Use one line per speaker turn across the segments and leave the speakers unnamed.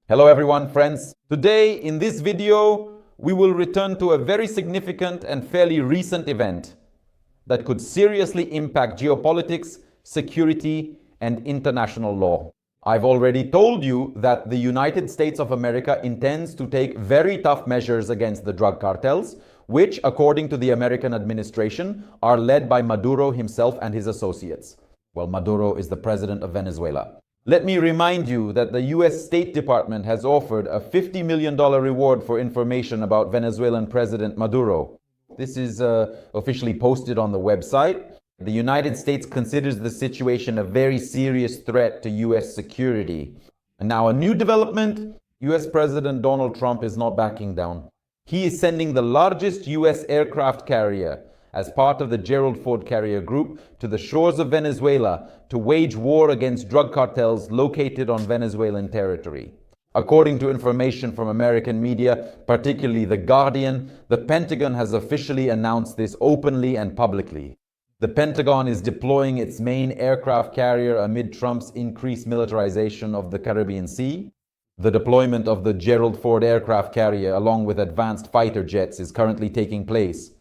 Hello everyone, friends. Today in this video, we will return to a very significant and fairly recent event that could seriously impact geopolitics, security, and international law. I've already told you that the United States of America intends to take very tough measures against the drug cartels, which, according to the American administration, are led by Maduro himself and his associates. Well, Maduro is the president of Venezuela. Let me remind you that the US State Department has offered a $50 million reward for information about Venezuelan President Maduro. This is officially posted on the website. The United States considers the situation a very serious threat to US security. And now a new development, US President Donald Trump is not backing down. He is sending the largest US aircraft carrier as part of the Gerald Ford carrier group to the shores of Venezuela to wage war against drug cartels located on Venezuelan territory. According to information from American media, particularly The Guardian, the Pentagon has officially announced this openly and publicly. The Pentagon is deploying its main aircraft carrier amid Trump's increased militarization of the Caribbean Sea. The deployment of the Gerald Ford aircraft carrier along with advanced fighter jets is currently taking place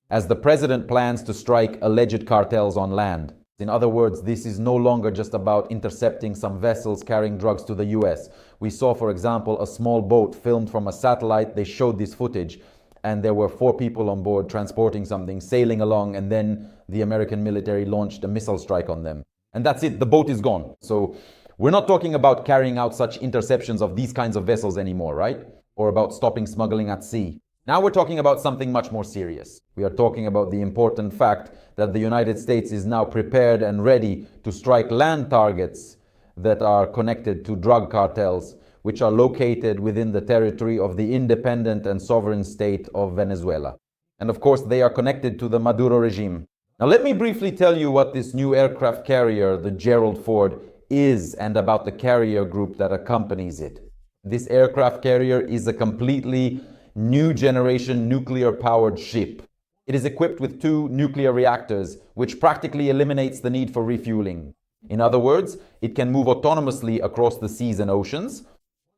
as the president plans to strike alleged cartels on land. In other words, this is no longer just about intercepting some vessels carrying drugs to the US. We saw, for example, a small boat filmed from a satellite. They showed this footage, and there were 4 people on board transporting something, sailing along, and then the American military launched a missile strike on them. And that's it, the boat is gone. So we're not talking about carrying out such interceptions of these kinds of vessels anymore, right? Or about stopping smuggling at sea. Now we're talking about something much more serious. We are talking about the important fact that the United States is now prepared and ready to strike land targets that are connected to drug cartels, which are located within the territory of the independent and sovereign state of Venezuela. And of course, they are connected to the Maduro regime. Now let me briefly tell you what this new aircraft carrier, the Gerald Ford, is and about the carrier group that accompanies it. This aircraft carrier is a completely new generation nuclear-powered ship. It is equipped with 2 nuclear reactors, which practically eliminates the need for refueling. In other words, it can move autonomously across the seas and oceans.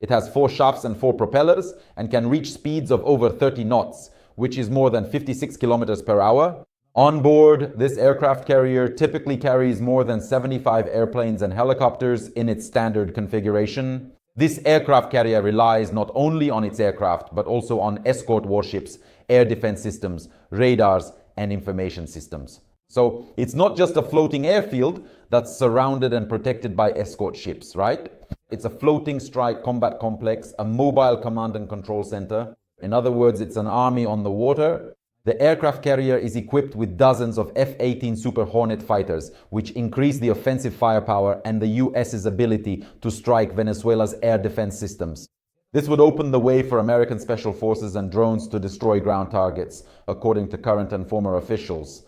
It has 4 shafts and 4 propellers and can reach speeds of over 30 knots, which is more than 56 kilometers per hour. On board, this aircraft carrier typically carries more than 75 airplanes and helicopters in its standard configuration. This aircraft carrier relies not only on its aircraft, but also on escort warships, air defense systems, radars, and information systems. So it's not just a floating airfield that's surrounded and protected by escort ships, right? It's a floating strike combat complex, a mobile command and control center. In other words, it's an army on the water. The aircraft carrier is equipped with dozens of F-18 Super Hornet fighters, which increase the offensive firepower and the US's ability to strike Venezuela's air defense systems. This would open the way for American special forces and drones to destroy ground targets, according to current and former officials.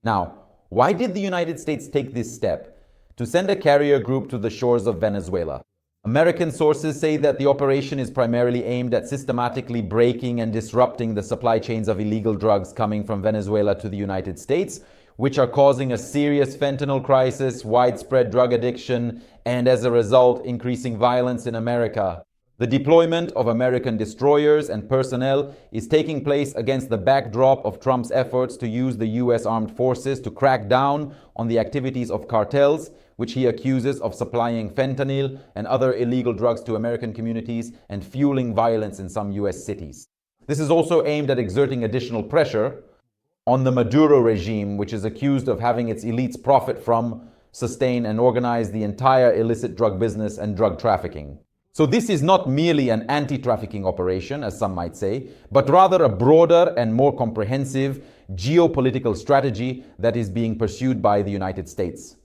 Now, why did the United States take this step to send a carrier group to the shores of Venezuela? American sources say that the operation is primarily aimed at systematically breaking and disrupting the supply chains of illegal drugs coming from Venezuela to the United States, which are causing a serious fentanyl crisis, widespread drug addiction, and as a result, increasing violence in America. The deployment of American destroyers and personnel is taking place against the backdrop of Trump's efforts to use the US armed forces to crack down on the activities of cartels, which he accuses of supplying fentanyl and other illegal drugs to American communities and fueling violence in some US cities. This is also aimed at exerting additional pressure on the Maduro regime, which is accused of having its elites profit from, sustain, and organize the entire illicit drug business and drug trafficking. So this is not merely an anti-trafficking operation, as some might say, but rather a broader and more comprehensive geopolitical strategy that is being pursued by the United States.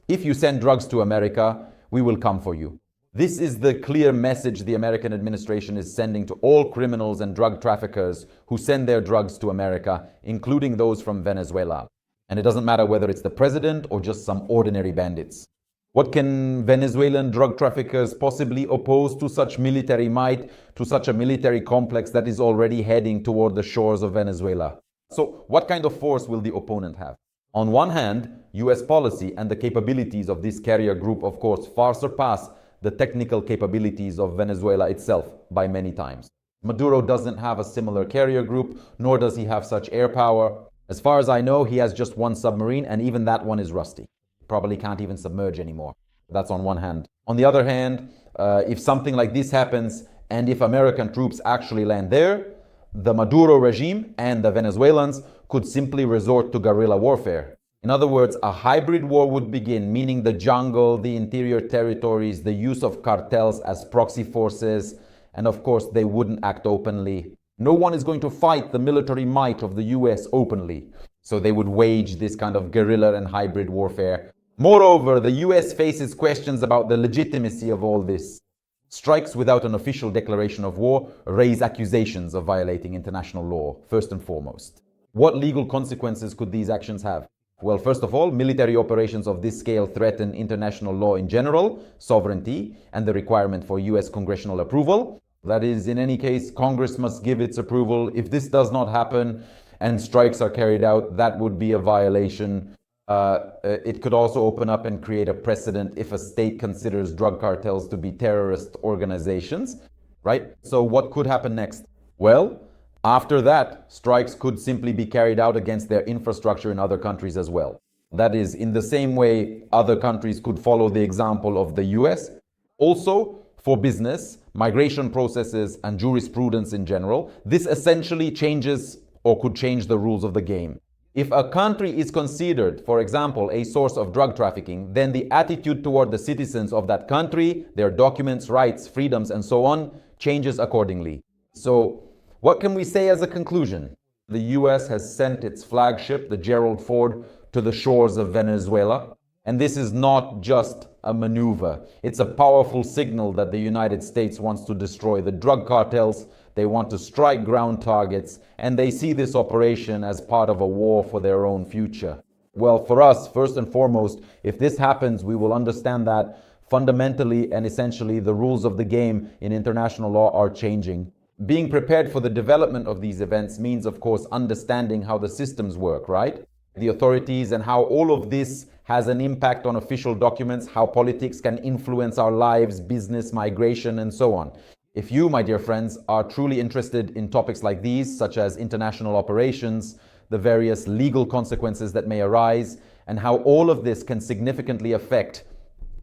If you send drugs to America, we will come for you. This is the clear message the American administration is sending to all criminals and drug traffickers who send their drugs to America, including those from Venezuela. And it doesn't matter whether it's the president or just some ordinary bandits. What can Venezuelan drug traffickers possibly oppose to such military might, to such a military complex that is already heading toward the shores of Venezuela? So what kind of force will the opponent have? On one hand, US policy and the capabilities of this carrier group, of course, far surpass the technical capabilities of Venezuela itself by many times. Maduro doesn't have a similar carrier group, nor does he have such air power. As far as I know, he has just one submarine, and even that one is rusty. Probably can't even submerge anymore. That's on one hand. On the other hand, if something like this happens, and if American troops actually land there, the Maduro regime and the Venezuelans could simply resort to guerrilla warfare. In other words, a hybrid war would begin, meaning the jungle, the interior territories, the use of cartels as proxy forces, and of course they wouldn't act openly. No one is going to fight the military might of the US openly, so they would wage this kind of guerrilla and hybrid warfare. Moreover, the US faces questions about the legitimacy of all this. Strikes without an official declaration of war raise accusations of violating international law, first and foremost. What legal consequences could these actions have? Well, first of all, military operations of this scale threaten international law in general, sovereignty, and the requirement for US congressional approval. That is, in any case, Congress must give its approval. If this does not happen and strikes are carried out, that would be a violation. It could also open up and create a precedent if a state considers drug cartels to be terrorist organizations, right? So what could happen next? Well, after that, strikes could simply be carried out against their infrastructure in other countries as well. That is, in the same way other countries could follow the example of the US. Also, for business, migration processes, and jurisprudence in general, this essentially changes or could change the rules of the game. If a country is considered, for example, a source of drug trafficking, then the attitude toward the citizens of that country, their documents, rights, freedoms, and so on, changes accordingly. So, what can we say as a conclusion? The US has sent its flagship, the Gerald R, to the shores of Venezuela. And this is not just a maneuver. It's a powerful signal that the United States wants to destroy the drug cartels. They want to strike ground targets, and they see this operation as part of a war for their own future. Well, for us, first and foremost, if this happens, we will understand that fundamentally and essentially the rules of the game in international law are changing. Being prepared for the development of these events means, of course, understanding how the systems work, right? The authorities and how all of this has an impact on official documents, how politics can influence our lives, business, migration, and so on. If you, my dear friends, are truly interested in topics like these, such as international operations, the various legal consequences that may arise, and how all of this can significantly affect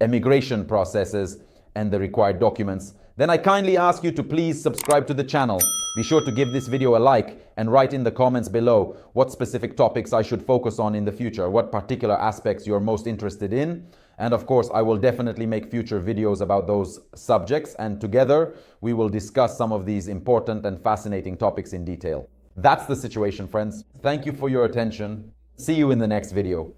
immigration processes and the required documents, then I kindly ask you to please subscribe to the channel. Be sure to give this video a like and write in the comments below what specific topics I should focus on in the future, what particular aspects you're most interested in. And of course, I will definitely make future videos about those subjects, and together we will discuss some of these important and fascinating topics in detail. That's the situation, friends. Thank you for your attention. See you in the next video.